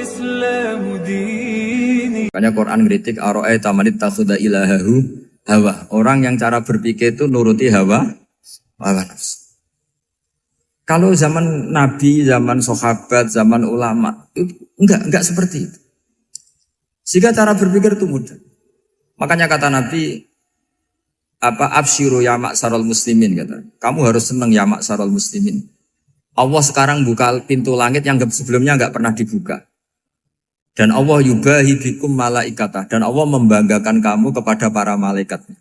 الإسلام ديني. Makanya Quran ngeritik ara'aita man ittakhadha ilahahu hawa. Orang yang cara berpikir itu nuruti hawa nafsu. Kalau zaman Nabi, zaman sahabat, zaman ulama itu enggak seperti itu. Sehingga cara berpikir itu mudah. Makanya kata Nabi absyiru ya ma'syaral muslimin kata. Kamu harus senang ya ma'syaral muslimin. Allah sekarang buka pintu langit yang sebelumnya enggak pernah dibuka. Dan Allah yubahi bikum malaikatah. Dan Allah membanggakan kamu kepada para malaikatnya.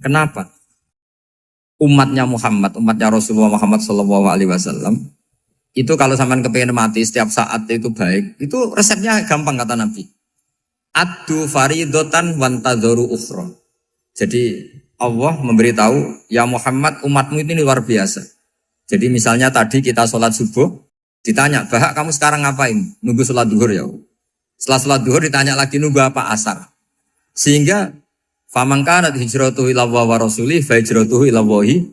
Kenapa? Umatnya Muhammad, umatnya Rasulullah Muhammad SAW, itu kalau sampean kepengen mati setiap saat itu baik, itu resepnya gampang kata Nabi. Addu faridotan wantadzoru ukhra. Jadi Allah memberitahu, ya Muhammad umatmu ini luar biasa. Jadi misalnya tadi kita sholat subuh, ditanya, Bahak kamu sekarang ngapain? Nunggu sholat duhur ya. Setelah sholat duhur ditanya lagi nunggu apa asar. Sehingga faman kanat hijratuhu ila Allah wa rasulih fa hijratuhu ila Allah.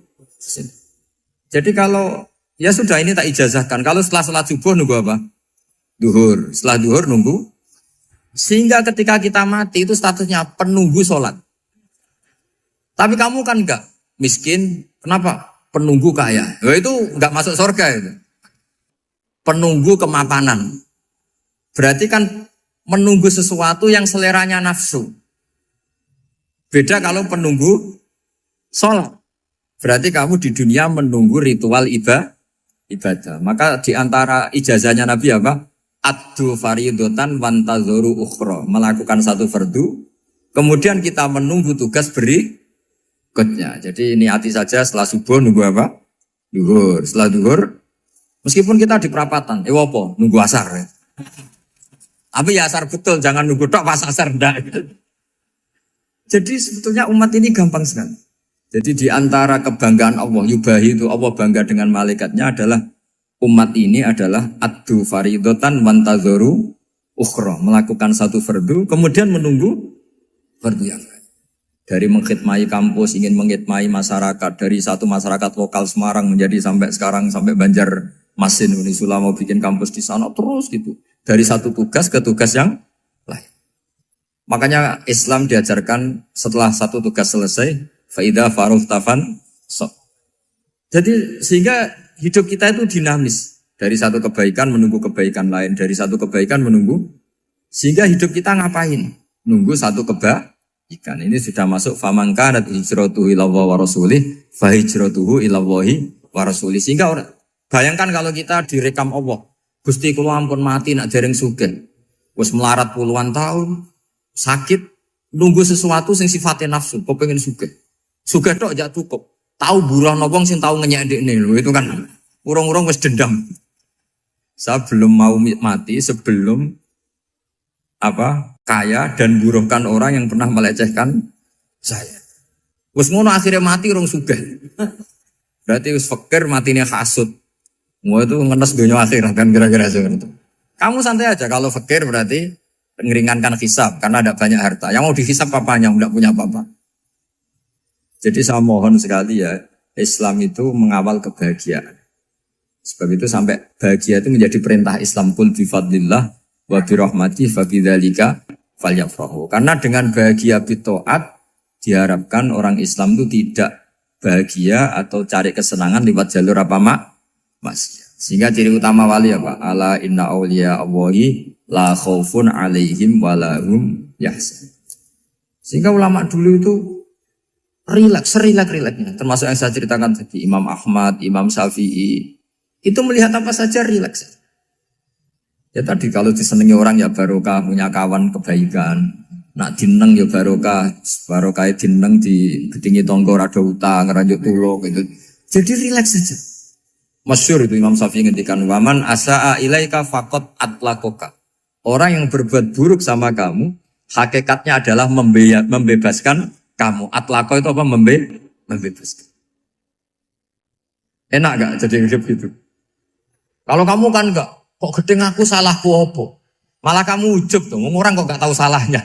Jadi kalau ya sudah ini tak ijazahkan. Kalau setelah sholat subuh nunggu apa? Duhur. Setelah duhur nunggu. Sehingga ketika kita mati itu statusnya penunggu sholat. Tapi kamu kan enggak miskin. Kenapa? Penunggu kaya. Ya itu enggak masuk surga itu. Penunggu kemapanan. Berarti kan menunggu sesuatu yang seleranya nafsu. Beda kalau penunggu sholat. Berarti kamu di dunia menunggu ritual ibadah. Maka di antara ijazahnya Nabi apa? Addu faridotan wantadzoru ukhra. Melakukan satu fardu. Kemudian kita menunggu tugas berikutnya. Jadi niati saja setelah subuh nunggu apa? Duhur. Setelah duhur, meskipun kita di perapatan. Apa? Nunggu asar. Ya. Tapi ya asar betul. Jangan nunggu tok pas asar. Enggak. Jadi sebetulnya umat ini gampang sekali. Jadi di antara kebanggaan Allah, yubahi itu Allah bangga dengan malaikatnya adalah umat ini adalah addu faridotan wantadzoru ukhra. Melakukan satu fardu, kemudian menunggu fardu yang lain. Dari mengkhidmati kampus, ingin mengkhidmati masyarakat. Dari satu masyarakat lokal Semarang menjadi sampai sekarang, sampai Banjarmasin. Unisula mau bikin kampus di sana, terus gitu. Dari satu tugas ke tugas yang lain. Makanya Islam diajarkan setelah satu tugas selesai, faida faruh tafan sok. Jadi sehingga hidup kita itu dinamis. Dari satu kebaikan menunggu kebaikan lain, dari satu kebaikan menunggu. Sehingga hidup kita ngapain? Nunggu satu kebaikan. Ini sudah masuk faman kanat hijratuhu ila Allah wa rasulih, fa hijratuhu ila Allah wa rasulih. Sehingga bayangkan kalau kita direkam Allah, Gusti kula ampun mati nak dereng sugih. Wis melarat puluhan tahun. Sakit, nunggu sesuatu sing sifatnya nafsu, kok pengen sugih. Sugih tok aja cukup. Tahu buruh wong sing tahu ngenyek ndekne lho, itu kan urung-urung wis dendam. Saya belum mau mati sebelum kaya dan buruhkan orang yang pernah melecehkan saya. Wis ngono akhirnya mati urung sugih. Berarti wis fakir matine hasud. Mau itu ngenes dunia akhirat kan kira-kira seperti itu. Kamu santai aja kalau fakir berarti meringankan hisab karena ada banyak harta. Yang mau dihisab papanya, tidak punya apa-apa. Jadi saya mohon sekali ya, Islam itu mengawal kebahagiaan. Sebab itu sampai bahagia itu menjadi perintah Islam. Qul bi fadlillah wa bi rahmatihi fa bidzalika falyafrahu. Karena dengan bahagia bitaat diharapkan orang Islam itu tidak bahagia atau cari kesenangan lewat jalur maksiat. Sehingga ciri utama wali apa? Ala inna awliya Allahi la khaufun alaihim walahum yahzanun. Sehingga ulama dulu itu rileks-rileksnya. Termasuk yang saya ceritakan tadi, Imam Ahmad, Imam Syafi'i. Itu melihat apa saja rileks. Ya tadi kalau disenangi orang ya barokah, punya kawan kebaikan. Nak dineng ya barokah dineng di gedingi tonggo rada utang, ranjuk tulung gitu. Jadi rileks saja. Masyhur itu Imam Syafi'i ngendikan waman asaa ilaika faqat atlakoka. Orang yang berbuat buruk sama kamu, hakikatnya adalah membebaskan kamu. Atlako itu apa? Membebaskan. Enak gak jadi hidup gitu? Kalau kamu kan enggak, kok gedeng aku salahku apa? Malah kamu ujub tuh, orang kok gak tahu salahnya.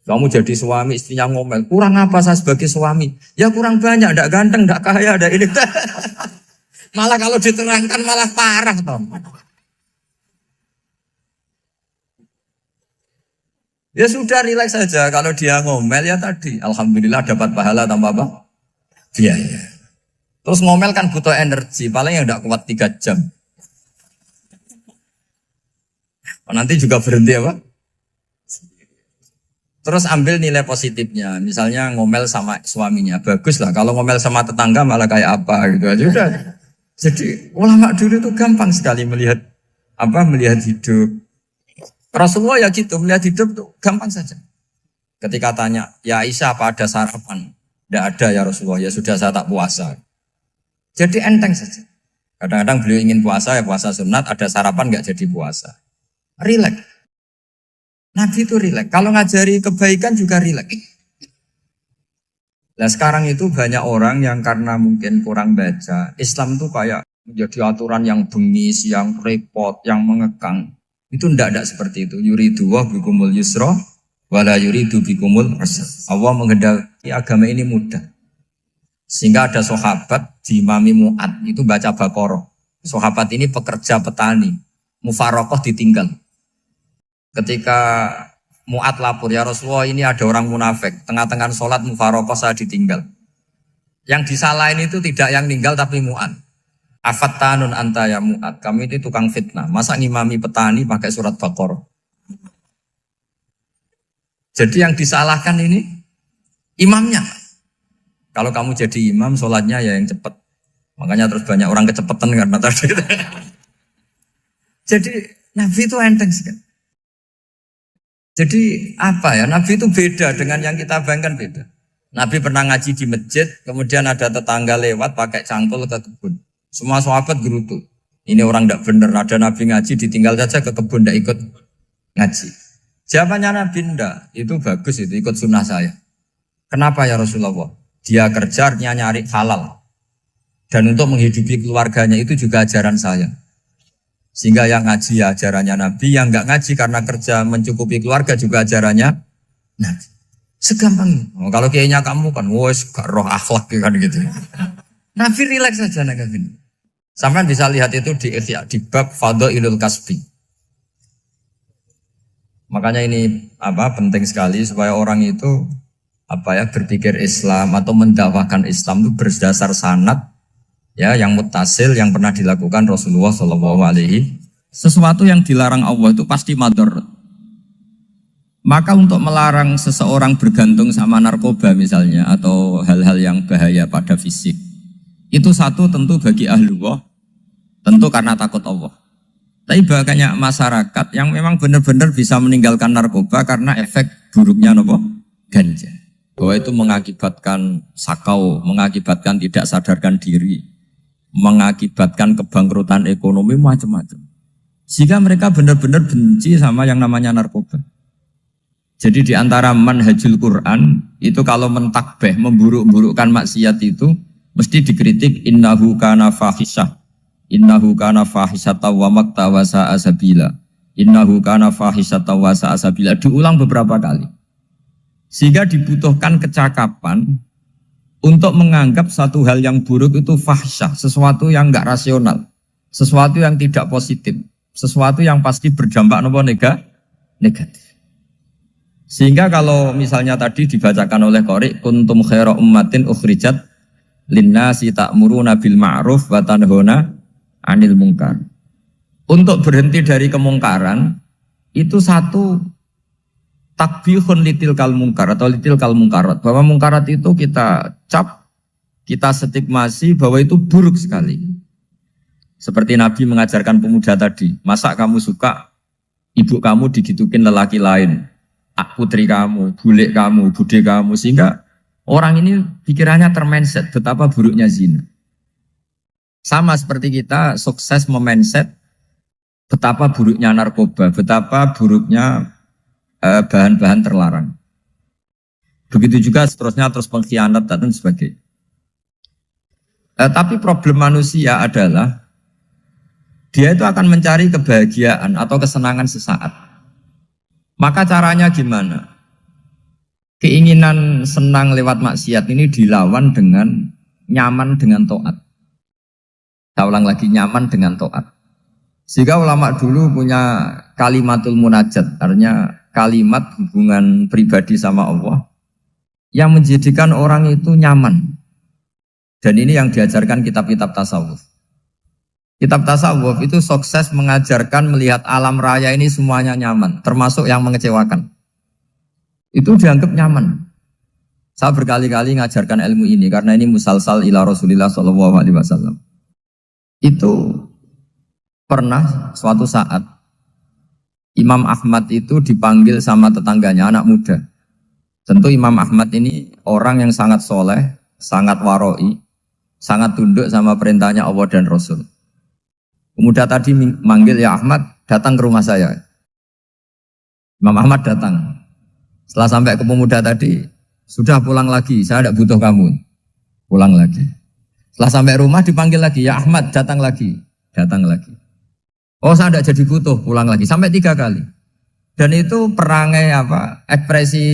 Kamu jadi suami, istrinya ngomel, kurang apa saya sebagai suami? Ya kurang banyak, enggak ganteng, enggak kaya, enggak ini. Malah kalau diterangkan malah parah toh. Ya sudah rileks saja. Kalau dia ngomel ya tadi, alhamdulillah dapat pahala tanpa apa? Biaya. Terus ngomel kan butuh energi, paling yang tidak kuat 3 jam. Nanti juga berhenti apa? Terus ambil nilai positifnya, misalnya ngomel sama suaminya, bagus lah. Kalau ngomel sama tetangga malah kayak apa gitu aja udah. Jadi ulama dulu itu gampang sekali melihat hidup. Rasulullah ya gitu, melihat hidup tuh gampang saja. Ketika tanya, ya Aisyah apa ada sarapan? Tidak ada ya Rasulullah, ya sudah saya tak puasa. Jadi enteng saja. Kadang-kadang beliau ingin puasa, ya puasa sunat, ada sarapan nggak jadi puasa. Rileks. Nabi itu rileks. Kalau ngajari kebaikan juga rileks. Nah sekarang itu banyak orang yang karena mungkin kurang baca, Islam itu kayak menjadi aturan yang bengis, yang repot, yang mengekang. Itu tidak seperti itu. Yuridu wa bikumul yusra, wala yuridu bikumul usra. Allah menghendaki agama ini mudah. Sehingga ada sahabat di Imami Mu'ad itu baca Baqarah. Sahabat ini pekerja petani, mufarokoh ditinggal. Ketika Mu'ad lapor, ya Rasulullah ini ada orang munafik, tengah-tengah sholat mufarokoh saya ditinggal. Yang disalahin itu tidak yang tinggal tapi Mu'ad. Afattanun anta ya Mu'ad, kami itu tukang fitnah. Masa ngimami petani pakai surat Baqarah? Jadi yang disalahkan ini imamnya. Kalau kamu jadi imam, sholatnya ya yang cepat. Makanya terus banyak orang kecepatan karena tadi. Jadi Nabi itu enteng sekali. Jadi apa ya, Nabi itu beda dengan yang kita bayangkan beda. Nabi pernah ngaji di masjid, kemudian ada tetangga lewat pakai cangkul ke kebun. Semua sahabat gerutu. Ini orang tidak benar, ada Nabi ngaji ditinggal saja ke kebun, tidak ikut ngaji. Jawabannya Nabi tidak, itu bagus itu ikut sunnah saya. Kenapa ya Rasulullah? Dia kerjanya nyari halal. Dan untuk menghidupi keluarganya itu juga ajaran saya. Sehingga yang ngaji ya ajarannya Nabi, yang enggak ngaji karena kerja mencukupi keluarga juga ajarannya Nabi. Segampang ini. Oh, kalau kayaknya kamu kan, wes gak roh akhlak kan gitu. Nabi rileks saja Nabi. Sampai bisa lihat itu di bab Fadhailul Kasbi. Makanya ini penting sekali supaya orang itu berpikir Islam atau mendakwakan Islam itu berdasar sanad. Ya, yang mutasil yang pernah dilakukan Rasulullah SAW. Sesuatu yang dilarang Allah itu pasti mador. Maka untuk melarang seseorang bergantung sama narkoba misalnya atau hal-hal yang bahaya pada fisik, itu satu tentu bagi ahlullah, tentu karena takut Allah. Tapi banyak masyarakat yang memang benar-benar bisa meninggalkan narkoba karena efek buruknya ganja. Bahwa itu mengakibatkan sakau, mengakibatkan tidak sadarkan diri, mengakibatkan kebangkrutan ekonomi macam-macam. Sehingga mereka benar-benar benci sama yang namanya narkoba. Jadi di antara manhajul Quran itu kalau mentakbih, memburuk-burukkan maksiat itu mesti dikritik innahu kana fahisyah. Innahu kana fahisyata wa maqta wa sa'a sabila. Innahu kana fahisyata wa sa'a sabila. Diulang beberapa kali. Sehingga dibutuhkan kecakapan untuk menganggap satu hal yang buruk itu fahsyah, sesuatu yang enggak rasional, sesuatu yang tidak positif, sesuatu yang pasti berdampak negatif. Sehingga kalau misalnya tadi dibacakan oleh Qori, kuntum khaira ummatin ukhrijat linnasi ta'muruna bil ma'ruf wa tanhauna 'anil munkar. Untuk berhenti dari kemungkaran itu satu takbihun litil kal mungkar atau litil kal mungkarat, bahwa mungkarat itu kita cap, kita stigmasi bahwa itu buruk sekali. Seperti Nabi mengajarkan pemuda tadi, masa kamu suka ibu kamu digitukin lelaki lain, putri kamu, bule kamu, bude kamu, sehingga orang ini pikirannya termindset betapa buruknya zina. Sama seperti kita sukses memindset betapa buruknya narkoba, betapa buruknya bahan-bahan terlarang. Begitu juga seterusnya, terus pengkhianat dan sebagainya. Tapi problem manusia adalah dia itu akan mencari kebahagiaan atau kesenangan sesaat. Maka caranya gimana? Keinginan senang lewat maksiat ini dilawan dengan nyaman dengan taat. Saya ulang lagi, nyaman dengan taat. Sehingga ulama dulu punya kalimatul munajat, artinya kalimat hubungan pribadi sama Allah yang menjadikan orang itu nyaman. Dan ini yang diajarkan kitab-kitab tasawuf. Kitab tasawuf itu sukses mengajarkan melihat alam raya ini semuanya nyaman, termasuk yang mengecewakan. Itu dianggap nyaman. Saya berkali-kali mengajarkan ilmu ini karena ini musalsal ila Rasulillah SAW. Itu pernah suatu saat Imam Ahmad itu dipanggil sama tetangganya, anak muda. Tentu Imam Ahmad ini orang yang sangat soleh, sangat waroi, sangat tunduk sama perintahnya Allah dan Rasul. Pemuda tadi manggil, ya Ahmad, datang ke rumah saya. Imam Ahmad datang. Setelah sampai ke pemuda tadi, sudah pulang lagi, saya tidak butuh kamu. Pulang lagi. Setelah sampai rumah dipanggil lagi, ya Ahmad, datang lagi. Datang lagi. Oh, saya tidak jadi butuh, pulang lagi. Sampai 3 kali. Dan itu perangai ekspresi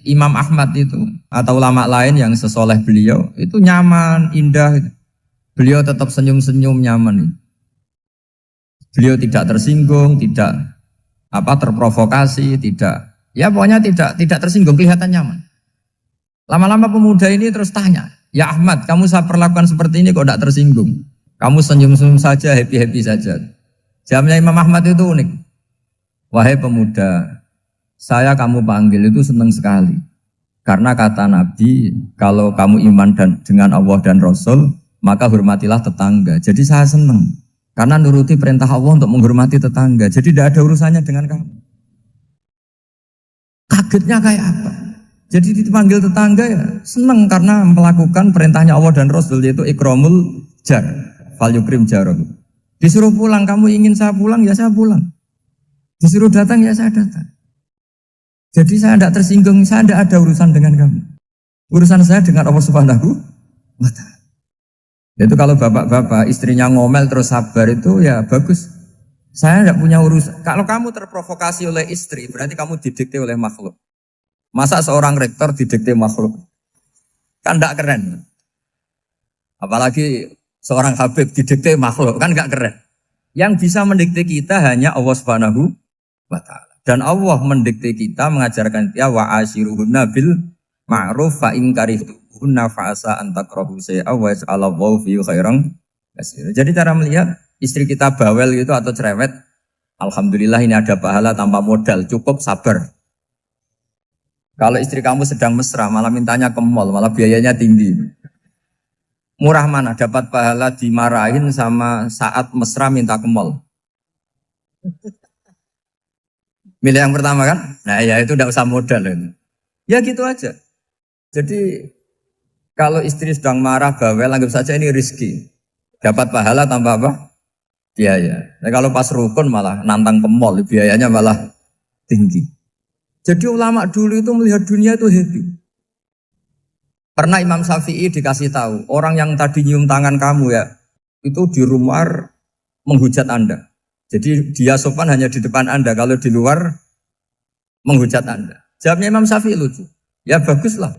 Imam Ahmad itu atau ulama lain yang sesoleh beliau itu nyaman, indah. Beliau tetap senyum-senyum nyaman. Beliau tidak tersinggung, tidak terprovokasi, pokoknya tidak tersinggung, kelihatan nyaman. Lama-lama pemuda ini terus tanya, ya Ahmad, kamu saya perlakukan seperti ini kok tidak tersinggung? Kamu senyum-senyum saja, happy-happy saja. Jawabnya Imam Ahmad itu unik. Wahai pemuda, saya kamu panggil itu senang sekali. Karena kata Nabi, kalau kamu iman dengan Allah dan Rasul, maka hormatilah tetangga. Jadi saya senang. Karena nuruti perintah Allah untuk menghormati tetangga. Jadi tidak ada urusannya dengan kamu. Kagetnya kayak apa? Jadi dipanggil tetangga ya senang karena melakukan perintahnya Allah dan Rasul, yaitu ikramul jar, fal yukrim jarum. Disuruh pulang, kamu ingin saya pulang, ya saya pulang. Disuruh datang, ya saya datang. Jadi saya tidak tersinggung, saya tidak ada urusan dengan kamu. Urusan saya dengan Allah Subhanahu wa Ta'ala. Itu kalau bapak-bapak istrinya ngomel terus sabar itu ya bagus. Saya tidak punya urusan. Kalau kamu terprovokasi oleh istri, berarti kamu didikte oleh makhluk. Masa seorang rektor didikte makhluk? Kan tidak keren. Apalagi seorang habib didikte makhluk, kan tidak keren. Yang bisa mendikte kita hanya Allah Subhanahu wa Ta'ala. Dan Allah mendikte kita, mengajarkan kita wa ashiruhunna bil ma'ruf fa in karihtuhunna fa'asa an takrahu shay'an wa yaj'alallahu fi khairan katsira. Jadi cara melihat istri kita bawel gitu atau cerewet, alhamdulillah ini ada pahala tanpa modal, cukup sabar. Kalau istri kamu sedang mesra, malah mintanya ke mall, malah biayanya tinggi. Murah mana dapat pahala dimarahin sama saat mesra minta ke mall? Milih yang pertama kan? Nah ya itu tidak usah modal ini. Ya gitu aja. Jadi kalau istri sedang marah, bawel, anggap saja ini rezeki. Dapat pahala tanpa apa? Biaya. Nah, kalau pas rukun malah nantang ke mall, biayanya malah tinggi. Jadi ulama dulu itu melihat dunia itu happy. Pernah Imam Syafi'i dikasih tahu, orang yang tadi nyium tangan kamu ya, itu di rumah menghujat Anda. Jadi dia sopan hanya di depan Anda, kalau di luar menghujat Anda. Jawabnya Imam Syafi'i lucu. Ya baguslah.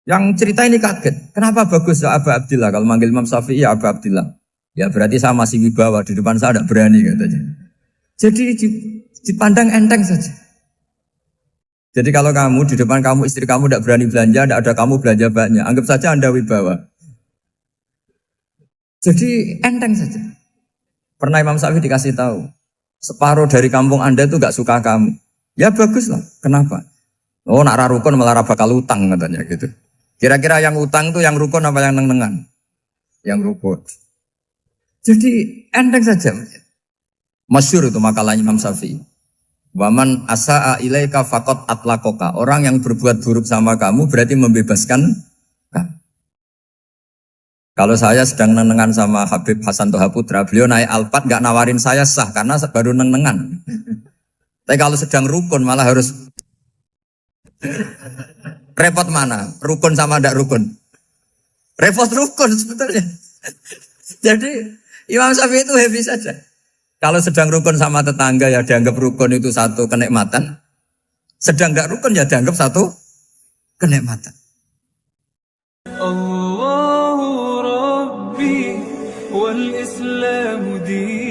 Yang cerita ini kaget. Kenapa bagus ya Aba Abdillah? Kalau manggil Imam Syafi'i ya Aba Abdillah. Ya berarti saya masih wibawa, di depan saya tidak berani katanya. Jadi dipandang enteng saja. Jadi kalau kamu di depan kamu istri kamu tidak berani belanja, tidak ada kamu belanja banyak, anggap saja Anda wibawa. Jadi enteng saja. Pernah Imam Syafi'i dikasih tahu, separuh dari kampung Anda itu gak suka kamu. Ya bagus lah. Kenapa? Oh nak rukun malah bakal utang katanya gitu. Kira-kira yang utang itu yang rukun apa yang neng-nengan? Yang rukun. Jadi enteng saja. Masyhur itu makalahnya Imam Syafi'i. Waman asa'a ilaika faqad atlaqaka. Orang yang berbuat buruk sama kamu berarti membebaskan kamu. Kalau saya sedang nenengan sama Habib Hasan Toha Putra, beliau naik Alphard gak nawarin saya sah karena baru nenengan. Tapi kalau sedang rukun malah harus repot mana? Rukun sama ndak rukun? Repot rukun sebetulnya. Jadi Imam Syafi'i itu happy saja. Kalau sedang rukun sama tetangga ya dianggap rukun itu satu kenikmatan. Sedang nggak rukun ya dianggap satu kenikmatan. Allahu Rabbi wal Islamu din.